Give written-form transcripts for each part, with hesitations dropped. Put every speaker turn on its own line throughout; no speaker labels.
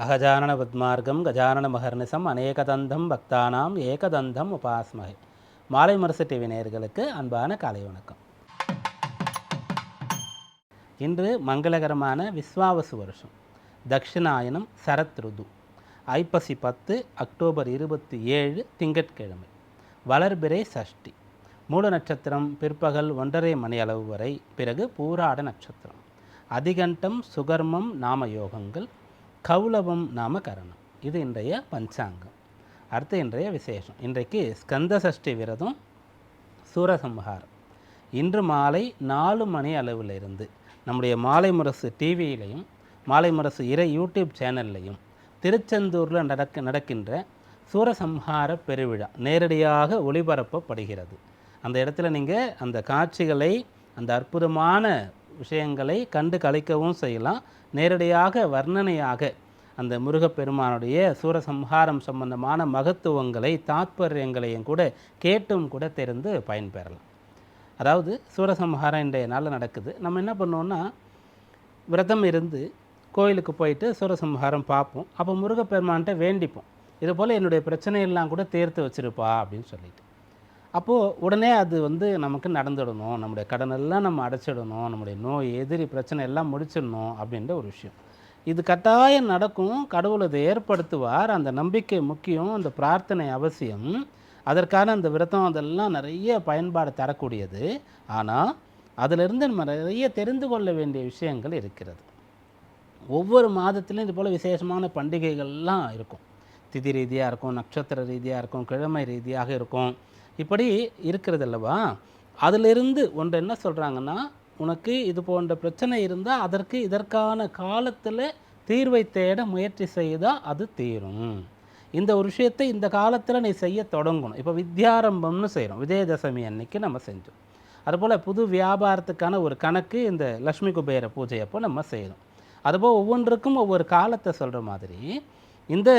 அகஜானன பத்மார்க்கம் கஜானன மகர்நிசம் அநேகதந்தம் பக்தானாம் ஏகதந்தம் உபாஸ்மகை. மாலை முரசு டிவி நேயர்களுக்கு அன்பான காலை வணக்கம். இன்று மங்களகரமான விஸ்வாவசு வருஷம், தக்ஷிணாயனம், சரத் ருது, ஐப்பசி 10, அக்டோபர் 27 திங்கட்கிழமை, வளர்பிறை சஷ்டி, மூல நட்சத்திரம் பிற்பகல் 1:30 மணி அளவு வரை, பிறகு பூராட நட்சத்திரம், அதிகண்டம் சுகர்மம் நாம யோகங்கள், கௌலவம் நாம கரணம். இது இன்றைய பஞ்சாங்கம். அடுத்து இன்றைய விசேஷம். இன்றைக்கு ஸ்கந்த சஷ்டி விரதம், சூரசம்ஹாரம். இன்று மாலை 4 மணி அளவிலிருந்து நம்முடைய மாலை முரசு டிவியிலையும் மாலை முரசு இறை யூடியூப் சேனல்லையும் திருச்செந்தூரில் நடக்கின்ற சூரசம்ஹார பெருவிழா நேரடியாக ஒளிபரப்பப்படுகிறது. அந்த இடத்துல நீங்கள் அந்த காட்சிகளை, அந்த அற்புதமான விஷயங்களை கண்டு கழிக்கவும் செய்யலாம். நேரடியாக வர்ணனையாக அந்த முருகப்பெருமானுடைய சூரசம்ஹாரம் சம்பந்தமான மகத்துவங்களை, தாத்பரியங்களையும் கூட கேட்டும் கூட தெரிந்து பயன்பெறலாம். அதாவது சூரசம்ஹாரம் இன்றைய நாளில் நடக்குது. நம்ம என்ன பண்ணுவோம்னா, விரதம் இருந்து கோயிலுக்கு போயிட்டு சூரசம்ஹாரம் பார்ப்போம். அப்போ முருகப்பெருமான்கிட்ட வேண்டிப்போம், இது போல் என்னுடைய பிரச்சனையெல்லாம் கூட தீர்த்து வச்சுருப்பா அப்படின்னு சொல்லிட்டு. அப்போது உடனே அது நமக்கு நடந்துடணும், நம்முடைய கடனெல்லாம் நம்ம அடைச்சிடணும், நம்முடைய நோய் எதிரி பிரச்சனை எல்லாம் முடிச்சிடணும் அப்படின்ற ஒரு விஷயம். இது கட்டாயம் நடக்கும். கடவுள் அதை ஏற்படுத்துவார். அந்த நம்பிக்கை முக்கியம், அந்த பிரார்த்தனை அவசியம். அதற்கான அந்த விரதம் அதெல்லாம் நிறைய பயன்பாடு தரக்கூடியது. ஆனால் அதிலிருந்து நம்ம நிறைய தெரிந்து கொள்ள வேண்டிய விஷயங்கள் இருக்கிறது. ஒவ்வொரு மாதத்திலும் இது போல் விசேஷமான பண்டிகைகள்லாம் இருக்கும். திதி ரீதியாக இருக்கும், நட்சத்திர ரீதியாக இருக்கும், கிழமை ரீதியாக இருக்கும். இப்படி இருக்கிறது அல்லவா? அதிலிருந்து ஒன்று என்ன சொல்கிறாங்கன்னா, உனக்கு இது போன்ற பிரச்சனை இருந்தால் அதற்கு இதற்கான காலத்தில் தீர்வை தேட முயற்சி செய்தால் அது தீரும். இந்த ஒரு விஷயத்தை இந்த காலத்தில் நீ செய்ய தொடங்கணும். இப்போ வித்யாரம்பம்னு செய்கிறோம், விஜயதசமி அன்னைக்கு நம்ம செஞ்சோம். அதுபோல் புது வியாபாரத்துக்கான ஒரு கணக்கு இந்த லக்ஷ்மி குபேர பூஜை அப்போ நம்ம செய்யணும். அதுபோல் ஒவ்வொன்றுக்கும் ஒவ்வொரு காலத்தை சொல்கிற மாதிரி இந்த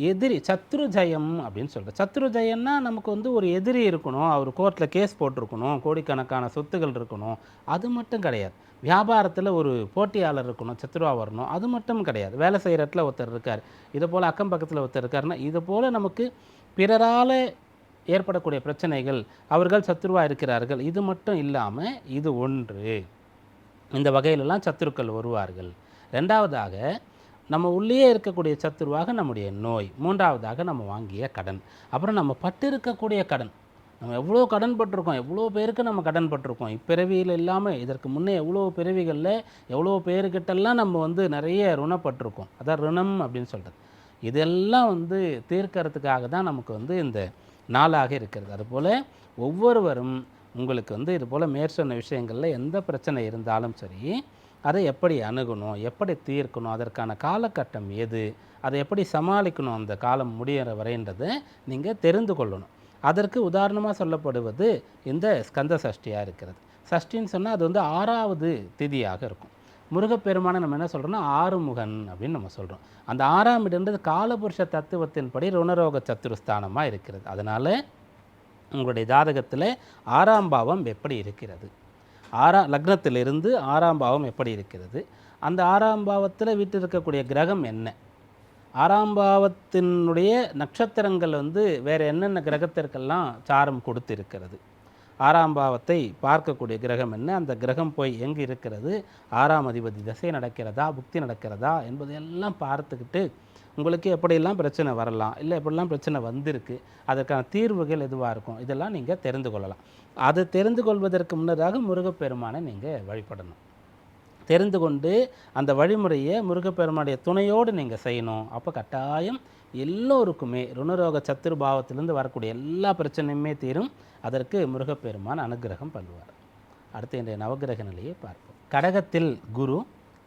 எதிரி சத்ரு ஜெயம் அப்படின்னு சொல்கிறேன். சத்ரு ஜெயம்னா நமக்கு ஒரு எதிரி இருக்கணும், அவர் கோர்ட்டில் கேஸ் போட்டிருக்கணும், கோடிக்கணக்கான சொத்துகள் இருக்கணும், அது மட்டும் கிடையாது. வியாபாரத்தில் ஒரு போட்டியாளர் இருக்கணும், சத்ருவா வரணும், அது மட்டும் கிடையாது. வேலை செய்கிற இடத்துல ஒருத்தர் இருக்கார், இது போல் அக்கம் பக்கத்தில் ஒருத்தர் இருக்காருன்னா, இது போல் நமக்கு பிறரால் ஏற்படக்கூடிய பிரச்சனைகள், அவர்கள் சத்ருவாக இருக்கிறார்கள், இது மட்டும் இல்லாமல் இது ஒன்று, இந்த வகையிலெல்லாம் சத்துருக்கள் வருவார்கள். ரெண்டாவதாக நம்ம உள்ளே இருக்கக்கூடிய சத்துருவாக நம்முடைய நோய், மூன்றாவதாக நம்ம வாங்கிய கடன், அப்புறம் நம்ம பட்டு இருக்கக்கூடிய கடன். நம்ம எவ்வளோ கடன் பட்டிருக்கோம், எவ்வளோ பேருக்கு நம்ம கடன் பட்டிருக்கோம். இப்பிறவியில் இல்லாமல் இதற்கு முன்னே எவ்வளோ பிறவிகளில் எவ்வளோ பேருக்கிட்டெல்லாம் நம்ம நிறைய ருணப்பட்டிருக்கோம். அதான் ருணம் அப்படின்னு சொல்கிறது. இதெல்லாம் தீர்க்கறதுக்காக தான் நமக்கு இந்த நாளாக இருக்கிறது. அதுபோல் ஒவ்வொருவரும் உங்களுக்கு இது போல் மேற்சொன்ன விஷயங்களில் எந்த பிரச்சனை இருந்தாலும் சரி, அதை எப்படி அணுகணும், எப்படி தீர்க்கணும், அதற்கான காலகட்டம் எது, அதை எப்படி சமாளிக்கணும் அந்த காலம் முடிகிற வரைன்றதை நீங்கள் தெரிந்து கொள்ளணும். அதற்கு உதாரணமாக சொல்லப்படுவது இந்த ஸ்கந்த சஷ்டியாக இருக்கிறது. சஷ்டின்னு சொன்னால் அது 6வது திதியாக இருக்கும். முருகப்பெருமானை நம்ம என்ன சொல்கிறோம்னா ஆறுமுகன் அப்படின்னு நம்ம சொல்கிறோம். அந்த 6ஆம் இடம்ன்றது காலபுருஷ தத்துவத்தின்படி ருணரோக சத்துருஸ்தானமாக இருக்கிறது. அதனால் உங்களுடைய ஜாதகத்தில் 6ஆம் பாவம் எப்படி இருக்கிறது, லக்னத்திலிருந்து 6ஆம் பாவம் எப்படி இருக்கிறது, அந்த 6ஆம் பாவத்தில் வீட்டு இருக்கக்கூடிய கிரகம் என்ன, 6ஆம் பாவத்தினுடைய நட்சத்திரங்கள் வேறு என்னென்ன கிரகத்திற்கெல்லாம் சாரம் கொடுத்து இருக்கிறது, 6ஆம் பாவத்தை பார்க்கக்கூடிய கிரகம் என்ன, அந்த கிரகம் போய் எங்கே இருக்கிறது, 6ஆம் அதிபதி திசை நடக்கிறதா, புக்தி நடக்கிறதா என்பதையெல்லாம் பார்த்துக்கிட்டு உங்களுக்கு எப்படியெல்லாம் பிரச்சனை வரலாம், இல்லை எப்படிலாம் பிரச்சனை வந்திருக்கு, அதற்கான தீர்வுகள் எதுவாக இருக்கும், இதெல்லாம் நீங்கள் தெரிந்து கொள்ளலாம். அதை தெரிந்து கொள்வதற்கு முன்னதாக முருகப்பெருமானை நீங்கள் வழிபடணும். தெரிந்து கொண்டு அந்த வழிமுறையை முருகப்பெருமானுடைய துணையோடு நீங்கள் செய்யணும். அப்போ கட்டாயம் எல்லோருக்குமே ருணரோக சத்துருபாவத்திலிருந்து வரக்கூடிய எல்லா பிரச்சனையுமே தீரும். அதற்கு முருகப்பெருமான் அனுகிரகம் பண்ணுவார். அடுத்து இன்றைய நவகிரக நிலையை பார்ப்போம். கடகத்தில் குரு,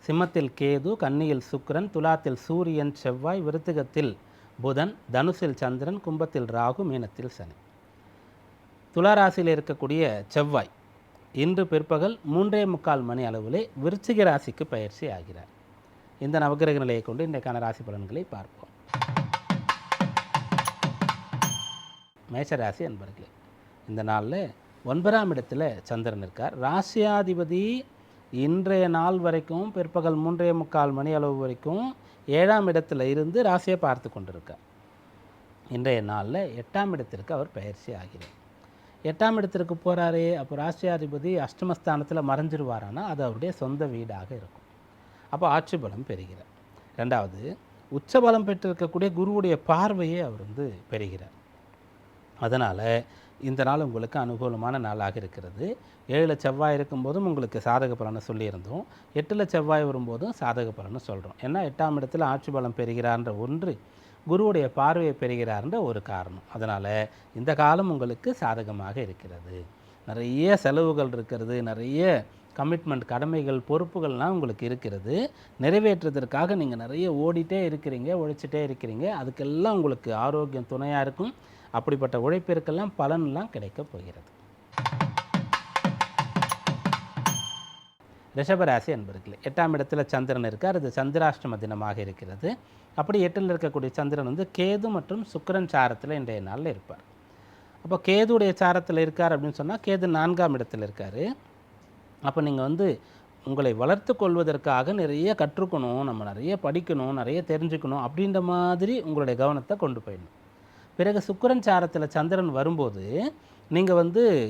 சிம்மத்தில் கேது, கன்னியில் சுக்கிரன், துலாத்தில் சூரியன் செவ்வாய், விருத்திகத்தில் புதன், தனுசில் சந்திரன், கும்பத்தில் ராகு, மீனத்தில் சனி. துளாராசியில் இருக்கக்கூடிய செவ்வாய் இன்று பிற்பகல் 3:45 மணி அளவிலே விருச்சிக ராசிக்கு பயிற்சி ஆகிறார். இந்த நவகிரக நிலையை கொண்டு இன்றைக்கான ராசி பலன்களை பார்ப்போம். மேஷராசி அன்பர்களே, இந்த நாளில் 9ஆம் இடத்துல சந்திரன் இருக்கார். ராசியாதிபதி இன்றைய நாள் வரைக்கும் பிற்பகல் 3:45 மணி அளவு வரைக்கும் 7ஆம் இடத்துல இருந்து ராசியை பார்த்து கொண்டிருக்கார். இன்றைய நாளில் 8ஆம் இடத்திற்கு அவர் பயிற்சி ஆகிறார். 8ஆம் இடத்திற்கு போகிறாரே, அப்போ ராசியாதிபதி அஷ்டமஸ்தானத்தில் மறைஞ்சிருவாரானா அது அவருடைய சொந்த வீடாக இருக்கும். அப்போ ஆட்சி பலம் பெறுகிறார். ரெண்டாவது, உச்சபலம் பெற்றிருக்கக்கூடிய குருவுடைய பார்வையை அவர் பெறுகிறார். அதனால் இந்த நாள் உங்களுக்கு அனுகூலமான நாளாக இருக்கிறது. 7 செவ்வாய் இருக்கும்போதும் உங்களுக்கு சாதக பலனை சொல்லியிருந்தோம். 8 செவ்வாய் வரும்போதும் சாதக பலனை சொல்கிறோம். ஏன்னா 8ஆம் இடத்துல ஆட்சி பலம் பெறுகிறார்ன்ற ஒன்று, குருவுடைய பார்வையை பெறுகிறார்ன்ற ஒரு காரணம். அதனால் இந்த காலம் உங்களுக்கு சாதகமாக இருக்கிறது. நிறைய செலவுகள் இருக்கிறது, நிறைய கமிட்மெண்ட், கடமைகள், பொறுப்புகள்லாம் உங்களுக்கு இருக்கிறது. நிறைவேற்றுவதற்காக நீங்கள் நிறைய ஓடிட்டே இருக்கிறீங்க, உழைச்சிட்டே இருக்கிறீங்க. அதுக்கெல்லாம் உங்களுக்கு ஆரோக்கியம் துணையாக இருக்கும். அப்படிப்பட்ட உழைப்பிற்கெல்லாம் பலன்லாம் கிடைக்க போகிறது. ரிஷபராசி அன்பர்களே, 8ஆம் இடத்துல சந்திரன் இருக்கார். அது சந்திராஷ்டம தினமாக இருக்கிறது. அப்படி 8ல் இருக்கக்கூடிய சந்திரன் கேது மற்றும் சுக்கிரன் சாரத்தில் இன்றைய நாளில் இருப்பார். அப்போ கேதுடைய சாரத்தில் இருக்கார் அப்படின்னு சொன்னால், கேது 4ஆம் இடத்தில் இருக்கார். அப்போ நீங்கள் உங்களை வளர்த்து கொள்வதற்காக நிறைய கற்றுக்கணும், நம்ம நிறைய படிக்கணும், நிறைய தெரிஞ்சுக்கணும் அப்படின்ற மாதிரி உங்களுடைய கவனத்தை கொண்டு போயிடணும். பிறகு சுக்கிரன் சாரத்தில் சந்திரன் வரும்போது நீங்கள்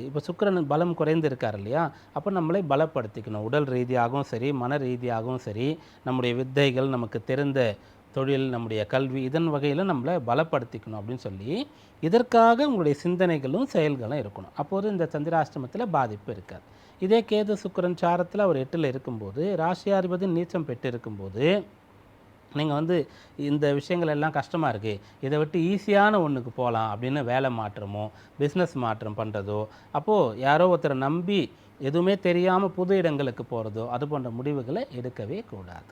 இப்போ சுக்கிரன் பலம் குறைந்து இருக்கார் இல்லையா, அப்போ நம்மளை பலப்படுத்திக்கணும். உடல் ரீதியாகவும் சரி, மன ரீதியாகவும் சரி, நம்முடைய வித்தைகள், நமக்கு தெரிந்த தொழில், நம்முடைய கல்வி, இதன் வகையில் நம்மளை பலப்படுத்திக்கணும் அப்படின்னு சொல்லி இதற்காக உங்களுடைய சிந்தனைகளும் செயல்களும் இருக்கணும். அப்போது இந்த சந்திராஷ்டமத்தில் பாதிப்பு இருக்காது. இதே கேது சுக்கிரன் சாரத்தில் அவர் 8ல் இருக்கும்போது, ராசியாதிபதி நீச்சம் பெற்று இருக்கும்போது நீங்கள் இந்த விஷயங்கள் எல்லாம் கஷ்டமாக இருக்குது, இதை விட்டு ஈஸியான ஒன்றுக்கு போகலாம் அப்படின்னு வேலை மாற்றமோ பிஸ்னஸ் மாற்றம் பண்ணுறதோ, அப்போது யாரோ ஒருத்தரை நம்பி எதுவுமே தெரியாமல் புது இடங்களுக்கு போகிறதோ, அது போன்ற முடிவுகளை எடுக்கவே கூடாது.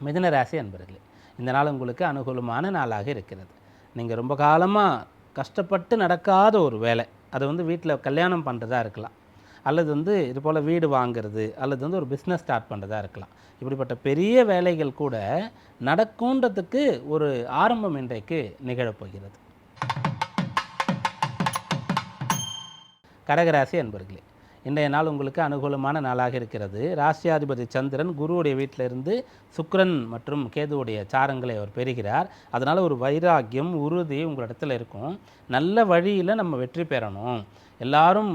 மிதுன ராசி அன்பர்களே, இந்த நாள் உங்களுக்கு அனுகூலமான நாளாக இருக்கிறது. நீங்கள் ரொம்ப காலமாக கஷ்டப்பட்டு நடக்காத ஒரு வேலை, அது வீட்டில் கல்யாணம் பண்ணுறதா இருக்கலாம், அல்லது இது போல் வீடு வாங்கிறது, அல்லது ஒரு பிஸ்னஸ் ஸ்டார்ட் பண்ணுறதா இருக்கலாம். இப்படிப்பட்ட பெரிய வேலைகள் கூட நடக்குன்றதுக்கு ஒரு ஆரம்பம் இன்றைக்கு நிகழப்போகிறது. கடகராசி அன்பர்களே, இன்றைய நாள் உங்களுக்கு அனுகூலமான நாளாக இருக்கிறது. ராசியாதிபதி சந்திரன் குருவுடைய வீட்டிலிருந்து சுக்கிரன் மற்றும் கேதுவுடைய சாரங்களை அவர் பெறுகிறார். அதனால் ஒரு வைராக்கியம், உறுதி உங்களிடத்தில் இருக்கும். நல்ல வழியில் நம்ம வெற்றி பெறணும், எல்லாரும்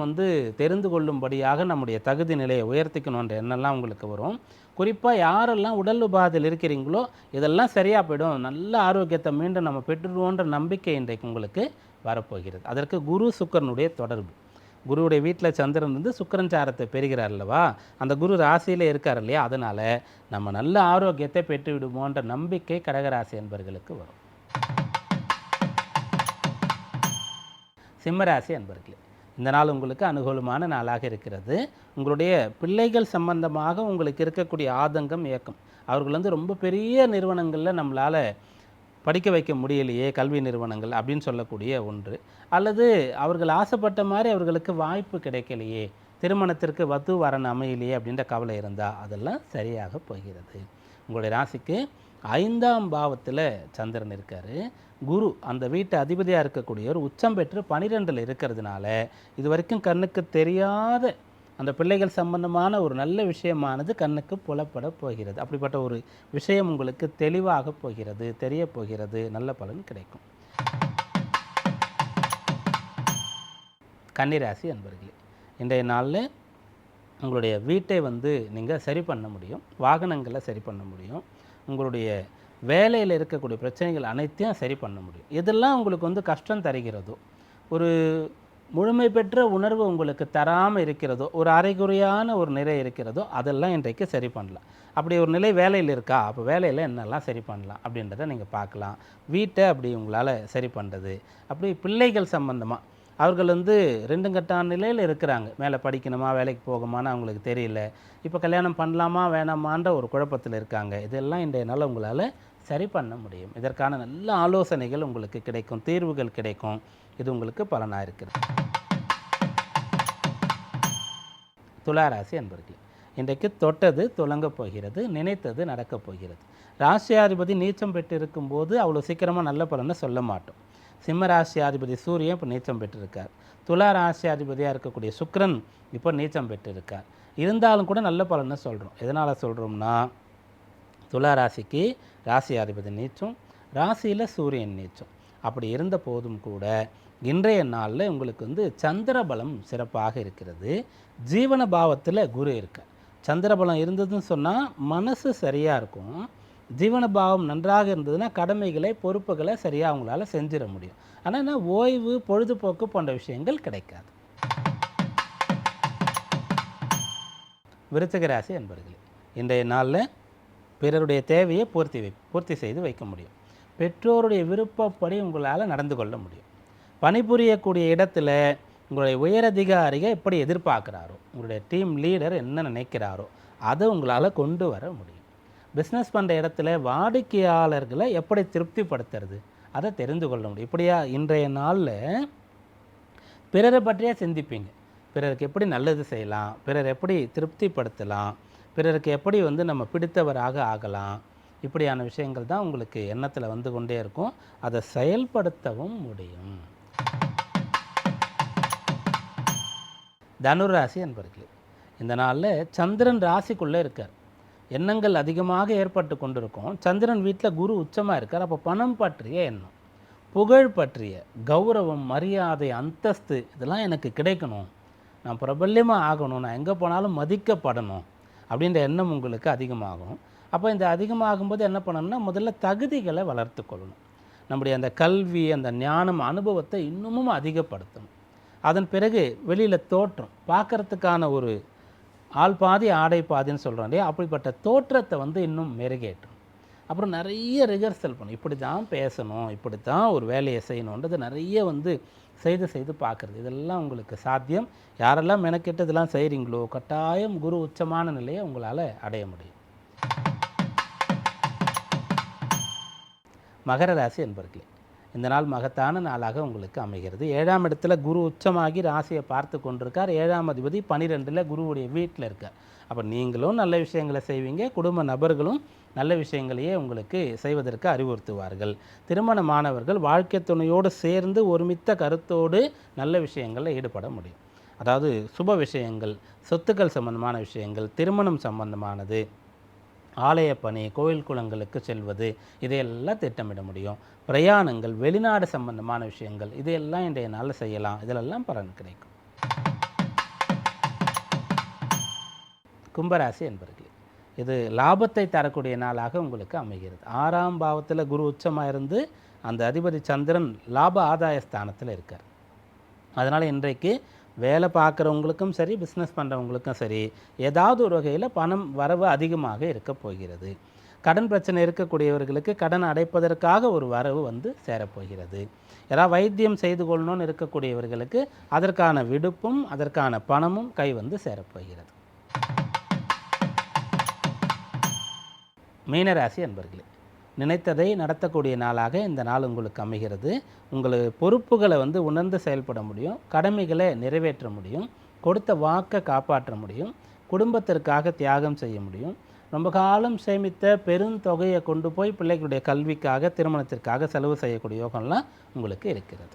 தெரிந்து கொள்ளும்படியாக நம்முடைய தகுதி நிலையை உயர்த்திக்கணுன்ற எண்ணெல்லாம் உங்களுக்கு வரும். குறிப்பாக யாரெல்லாம் உடல் உபாதையில் இருக்கிறீங்களோ இதெல்லாம் சரியாக போயிடும், நல்ல ஆரோக்கியத்தை மீண்டும் நம்ம பெற்றுடுவோன்ற நம்பிக்கை இன்றைக்கு உங்களுக்கு வரப்போகிறது. அதற்கு குரு சுக்கிரனுடைய தொடர்பு. குருவுடைய வீட்டில் சந்திரன் சுக்கிரன் சாரத்தை பெறுகிறார் அல்லவா, அந்த குரு ராசியில் இருக்கார் இல்லையா, அதனால் நம்ம நல்ல ஆரோக்கியத்தை பெற்று விடுவோன்ற நம்பிக்கை கடகராசி என்பர்களுக்கு வரும். சிம்மராசி அன்பர்களே, இந்த நாள் உங்களுக்கு அனுகூலமான நாளாக இருக்கிறது. உங்களுடைய பிள்ளைகள் சம்பந்தமாக உங்களுக்கு இருக்கக்கூடிய ஆதங்கம், ஏக்கம், அவர்கள் ரொம்ப பெரிய நிறுவனங்களில் நம்மளால் படிக்க வைக்க முடியலையே, கல்வி நிறுவனங்கள் அப்படின்னு சொல்லக்கூடிய ஒன்று, அல்லது அவர்கள் ஆசைப்பட்ட மாதிரி அவர்களுக்கு வாய்ப்பு கிடைக்கலையே, திருமணத்திற்கு வத்து வரன் அமையலையே அப்படின்ற கவலை இருந்தால் அதெல்லாம் சரியாக போகிறது. உங்களுடைய ராசிக்கு 5ஆம் பாவத்தில் சந்திரன் இருக்கார். குரு அந்த வீட்டு அதிபதியாக இருக்கக்கூடியவர் உச்சம் பெற்று 12ல் இருக்கிறதுனால இது வரைக்கும் கண்ணுக்கு தெரியாத அந்த பிள்ளைகள் சம்பந்தமான ஒரு நல்ல விஷயமானது கண்ணுக்கு புலப்பட போகிறது. அப்படிப்பட்ட ஒரு விஷயம் உங்களுக்கு தெளிவாக போகிறது, தெரிய போகிறது, நல்ல பலன் கிடைக்கும். கன்னிராசி அன்பர்களே, இன்றைய நாளில் உங்களுடைய வீட்டை நீங்கள் சரி பண்ண முடியும், வாகனங்களை சரி பண்ண முடியும், உங்களுடைய வேலையில் இருக்கக்கூடிய பிரச்சனைகள் அனைத்தையும் சரி பண்ண முடியும். இதெல்லாம் உங்களுக்கு கஷ்டம் தருகிறதோ, ஒரு முழுமை பெற்ற உணர்வு உங்களுக்கு தராமல் இருக்கிறதோ, ஒரு அரைகுறையான ஒரு நிலை இருக்கிறதோ, அதெல்லாம் இன்றைக்கு சரி பண்ணலாம். அப்படி ஒரு நிலை வேலையில் இருக்கா, அப்போ வேலையில் என்னெல்லாம் சரி பண்ணலாம் அப்படின்றத நீங்கள் பார்க்கலாம். வீட்டை அப்படி உங்களால் சரி பண்ணுறது, அப்படி பிள்ளைகள் சம்பந்தமாக அவர்கள் 2 கட்டான நிலையில் இருக்கிறாங்க. மேலே படிக்கணுமா, வேலைக்கு போகமான்னு அவங்களுக்கு தெரியல, இப்போ கல்யாணம் பண்ணலாமா வேணாமான்ற ஒரு குழப்பத்தில் இருக்காங்க. இதெல்லாம் இன்றைய நாள் உங்களால் சரி பண்ண முடியும். இதற்கான நல்ல ஆலோசனைகள் உங்களுக்கு கிடைக்கும், தீர்வுகள் கிடைக்கும். இது உங்களுக்கு பலனாக இருக்கிறது. துளாராசி அன்பர்களே, இன்றைக்கு தொட்டது துலங்க போகிறது, நினைத்தது நடக்கப் போகிறது. ராசியாதிபதி நீச்சம் பெற்று இருக்கும்போது அவ்வளோ சீக்கிரமாக நல்ல பலனை சொல்ல மாட்டோம். சிம்ம ராசியாதிபதி சூரியன் இப்போ நீச்சம் பெற்றிருக்கார். துலா ராசியாதிபதியாக இருக்கக்கூடிய சுக்கிரன் இப்போ நீச்சம் பெற்றிருக்கார். இருந்தாலும் கூட நல்ல பலன்னு சொல்கிறோம். எதனால் சொல்கிறோம்னா, துலா ராசிக்கு ராசியாதிபதி நீச்சம், ராசியில் சூரியன் நீச்சம். அப்படி இருந்த போதும் கூட இன்றைய நாளில் உங்களுக்கு வந்து சந்திரபலம் சிறப்பாக இருக்கிறது. ஜீவன பாவத்தில் குரு இருக்கார். சந்திரபலம் இருந்ததுன்னு சொன்னால் மனசு சரியாக இருக்கும். ஜீவன பாவம் நன்றாக இருந்ததுன்னா கடமைகளை பொறுப்புகளை சரியாக அவங்களால செஞ்சிட முடியும். ஆனால் என்ன, ஓய்வு பொழுதுபோக்கு போன்ற விஷயங்கள் கிடைக்காது. விருச்சிக ராசி அன்பர்களே, இன்றைய நாளில் பிறருடைய தேவையை பூர்த்தி செய்து வைக்க முடியும். பெற்றோருடைய விருப்பப்படி உங்களால் நடந்து கொள்ள முடியும். பணிபுரியக்கூடிய இடத்துல உங்களுடைய உயரதிகாரிகள் எப்படி எதிர்பார்க்குறாரோ, உங்களுடைய டீம் லீடர் என்ன நினைக்கிறாரோ அதை உங்களால் கொண்டு வர முடியும். பிஸ்னஸ் பண்ணுற இடத்துல வாடிக்கையாளர்களை எப்படி திருப்திப்படுத்துறது அதை தெரிந்து கொள்ள முடியும். இப்படியா இன்றைய நாளில் பிறரை பற்றியே சிந்திப்பீங்க. பிறருக்கு எப்படி நல்லது செய்யலாம், பிறர் எப்படி திருப்திப்படுத்தலாம், பிறருக்கு எப்படி வந்து நம்ம பிடித்தவராக ஆகலாம், இப்படியான விஷயங்கள் தான் உங்களுக்கு எண்ணத்தில் வந்து கொண்டே இருக்கும். அதை செயல்படுத்தவும் முடியும். தனுராசி அன்பர்களே, இந்த நாளில் சந்திரன் ராசிக்குள்ளே இருக்கார். எண்ணங்கள் அதிகமாக ஏற்பட்டு கொண்டிருக்கும். சந்திரன் வீட்டில் குரு உச்சமாக இருக்கார். அப்போ பணம் பற்றிய எண்ணம், புகழ் பற்றிய கௌரவம், மரியாதை, அந்தஸ்து இதெல்லாம் எனக்கு கிடைக்கணும், நான் பிரபல்யமாக ஆகணும், நான் எங்கே போனாலும் மதிக்கப்படணும் அப்படின்ற எண்ணம் உங்களுக்கு அதிகமாகும். அப்போ இந்த அதிகமாகும்போது என்ன பண்ணணும்னா, முதல்ல தகுதிகளை வளர்த்து கொள்ளணும். நம்முடைய அந்த கல்வி, அந்த ஞானம், அனுபவத்தை இன்னமும் அதிகப்படுத்தணும். அதன் பிறகு வெளியில் தோற்றம் பார்க்குறதுக்கான ஒரு ஆள் பாதி ஆடை பாதின்னு சொல்கிறோம் இல்லையா, அப்படிப்பட்ட தோற்றத்தை வந்து இன்னும் மெருகேற்றணும். அப்புறம் நிறைய ரிஹர்சல் பண்ணணும். இப்படி தான் பேசணும், இப்படி தான் ஒரு வேலையை செய்யணுன்றது நிறைய வந்து செய்து பார்க்குறது. இதெல்லாம் உங்களுக்கு சாத்தியம். யாரெல்லாம் மெனக்கெட்டு இதெல்லாம் செய்கிறீங்களோ கட்டாயம் குரு உச்சமான நிலையை உங்களால் அடைய முடியும். மகர ராசி என்பர்களே, இந்த நாள் மகத்தான நாளாக உங்களுக்கு அமைகிறது. 7ஆம் இடத்துல குரு உச்சமாகி ராசியை பார்த்து கொண்டிருக்கார். 7ஆம் அதிபதி 12ல் குருவுடைய வீட்டில் இருக்கார். அப்போ நீங்களும் நல்ல விஷயங்களை செய்வீங்க, குடும்ப நபர்களும் நல்ல விஷயங்களையே உங்களுக்கு செய்வதற்கு அறிவுறுத்துவார்கள். திருமணமானவர்கள் வாழ்க்கை துணையோடு சேர்ந்து ஒருமித்த கருத்தோடு நல்ல விஷயங்களில் ஈடுபட முடியும். அதாவது சுப விஷயங்கள், சொத்துக்கள் சம்பந்தமான விஷயங்கள், திருமணம் சம்பந்தமானது, ஆலய பணி, கோயில் குளங்களுக்கு செல்வது, இதையெல்லாம் திட்டமிட முடியும். பிரயாணங்கள், வெளிநாடு சம்பந்தமான விஷயங்கள், இதையெல்லாம் இன்றைய நாளில் செய்யலாம். இதிலெல்லாம் பலன் கிடைக்கும். கும்பராசி என்பர்களே, இது லாபத்தை தரக்கூடிய நாளாக உங்களுக்கு அமைகிறது. 6ஆம் பாவத்தில் குரு உச்சமாக இருந்து அந்த அதிபதி சந்திரன் லாப ஆதாய ஸ்தானத்தில் இருக்கார். அதனால் இன்றைக்கு வேலை பார்க்குறவங்களுக்கும் சரி, பிஸ்னஸ் பண்ணுறவங்களுக்கும் சரி, ஏதாவது ஒரு வகையில் பணம் வரவு அதிகமாக இருக்க போகிறது. கடன் பிரச்சனை இருக்கக்கூடியவர்களுக்கு கடன் அடைப்பதற்காக ஒரு வரவு வந்து சேரப்போகிறது. யாராவது வைத்தியம் செய்து கொள்ளணும்னு இருக்கக்கூடியவர்களுக்கு அதற்கான விடுப்பும் அதற்கான பணமும் கை வந்து சேரப்போகிறது. மீனராசி அன்பர்களே, நினைத்ததை நடத்தக்கூடிய நாளாக இந்த நாள் உங்களுக்கு அமைகிறது. உங்கள் பொறுப்புகளை வந்து உணர்ந்து செயல்பட முடியும், கடமைகளை நிறைவேற்ற முடியும், கொடுத்த வாக்கை காப்பாற்ற முடியும், குடும்பத்திற்காக தியாகம் செய்ய முடியும். ரொம்ப காலம் சேமித்த பெருந்தொகையை கொண்டு போய் பிள்ளைகளுடைய கல்விக்காக, திருமணத்திற்காக செலவு செய்யக்கூடிய யோகம்லாம் உங்களுக்கு இருக்கிறது.